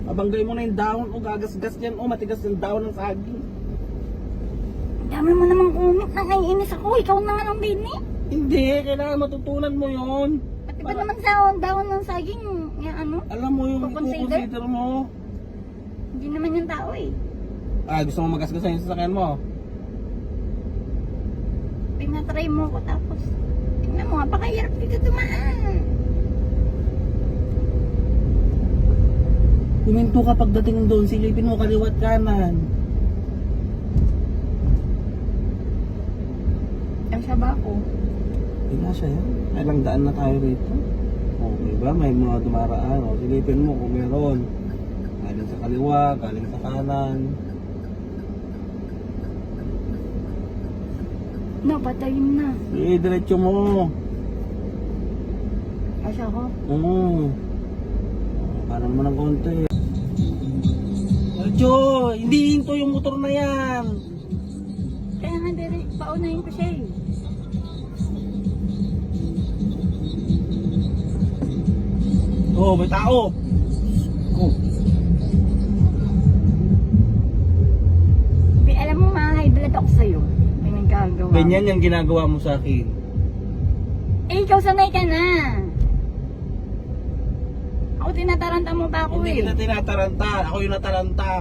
Abanggay mo na yung dahon o gagasgas yan o matigas yung dahon ng saging. Dami mo namang kumit, nakaiinis ako. Ikaw na nga ang bini. Hindi, kailangan matutunan mo yon. Pati ba naman sa dahon ng saging, yung ano? Alam mo yung Kukonsider? i-consider mo. Hindi naman yung tao eh. Gusto mo magasgasan yung sasakyan mo? Pinatry mo ko tapos, tingnan mo, napakahirap dito dumaan. Kuminto ka pagdating doon, silipin mo kaliwat kanan. Ang saba ko. Hindi nga siya yan. Ilang daan na tayo rito. Okay ba? May mga dumaraan. O, silipin mo kung meron. Galing sa kaliwa, galing sa kanan. Napatayin na. Diretso mo. Kasi ako. Oo. Parang mo ng konti. Diretso! Hindi hinto yung motor na yan. Kaya nga dire, paunahin ko siya eh. Oh, may tao. Oh. Alam mo, high blood ako sa'yo. Pinagagawa. Ganyan yung ginagawa mo sa akin. Eh, ikaw sanay ka na. Ako tinataranta mo pa ako Hindi eh. kita tinataranta. Ako yung nataranta.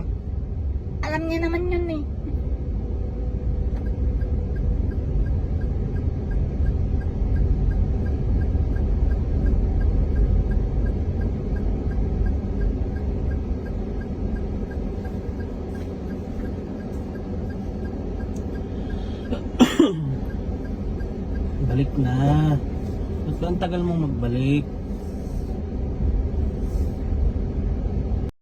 Alam niya naman yun eh. Balik na. Ba't ba ang tagal mong magbalik?